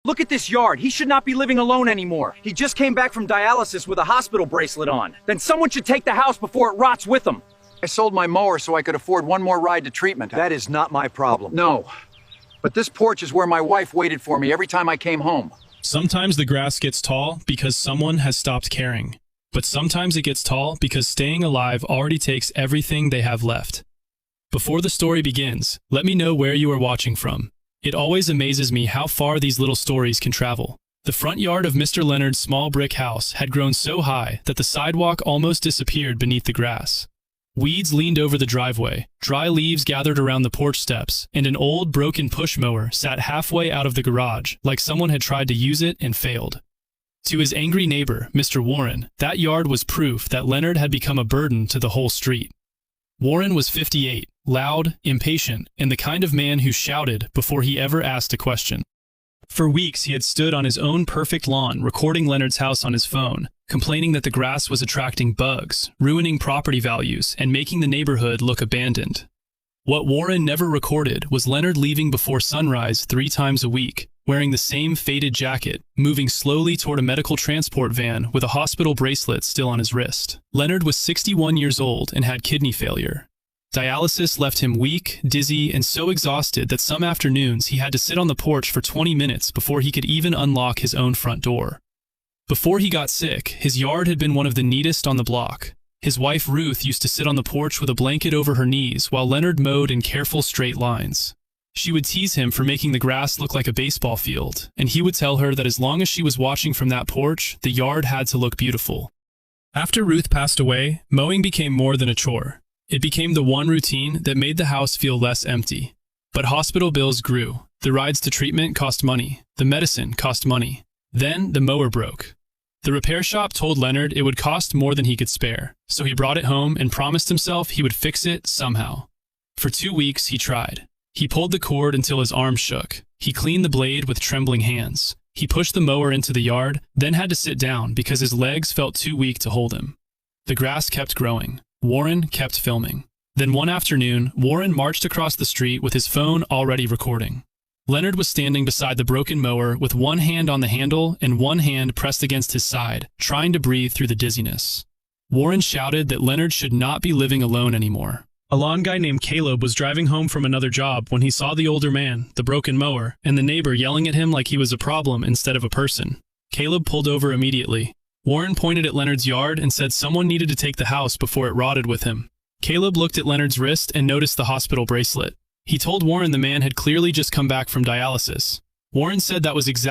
Look at this yard. He should not be living alone anymore. He just came back from dialysis with a hospital bracelet on. Then someone should take the house before it rots with him. I sold my mower so I could afford one more ride to treatment. That is not my problem. No. But this porch is where my wife waited for me every time I came home. Sometimes the grass gets tall because someone has stopped caring. But sometimes it gets tall because staying alive already takes everything they have left. Before the story begins, let me know where you are watching from. It always amazes me how far these little stories can travel. The front yard of Mr. Leonard's small brick house had grown so high that the sidewalk almost disappeared beneath the grass. Weeds leaned over the driveway, dry leaves gathered around the porch steps, and an old broken push mower sat halfway out of the garage like someone had tried to use it and failed. To his angry neighbor, Mr. Warren, that yard was proof that Leonard had become a burden to the whole street. Warren was 58, loud, impatient, and the kind of man who shouted before he ever asked a question. For weeks he had stood on his own perfect lawn recording Leonard's house on his phone, complaining that the grass was attracting bugs, ruining property values, and making the neighborhood look abandoned. What Warren never recorded was Leonard leaving before sunrise 3 times a week, wearing the same faded jacket, moving slowly toward a medical transport van with a hospital bracelet still on his wrist. Leonard was 61 years old and had kidney failure. Dialysis left him weak, dizzy, and so exhausted that some afternoons he had to sit on the porch for 20 minutes before he could even unlock his own front door. Before he got sick, his yard had been one of the neatest on the block. His wife Ruth used to sit on the porch with a blanket over her knees while Leonard mowed in careful straight lines. She would tease him for making the grass look like a baseball field, and he would tell her that as long as she was watching from that porch, the yard had to look beautiful. After Ruth passed away, mowing became more than a chore. It became the one routine that made the house feel less empty. But hospital bills grew. The rides to treatment cost money. The medicine cost money. Then the mower broke. The repair shop told Leonard it would cost more than he could spare, so he brought it home and promised himself he would fix it somehow. For 2 weeks he tried. He pulled the cord until his arms shook. He cleaned the blade with trembling hands. He pushed the mower into the yard, then had to sit down because his legs felt too weak to hold him. The grass kept growing. Warren kept filming. Then one afternoon, Warren marched across the street with his phone already recording. Leonard was standing beside the broken mower with one hand on the handle and one hand pressed against his side, trying to breathe through the dizziness. Warren shouted that Leonard should not be living alone anymore. A lawn guy named Caleb was driving home from another job when he saw the older man, the broken mower, and the neighbor yelling at him like he was a problem instead of a person. Caleb pulled over immediately. Warren pointed at Leonard's yard and said someone needed to take the house before it rotted with him. Caleb looked at Leonard's wrist and noticed the hospital bracelet. He told Warren the man had clearly just come back from dialysis. Warren said that was exactly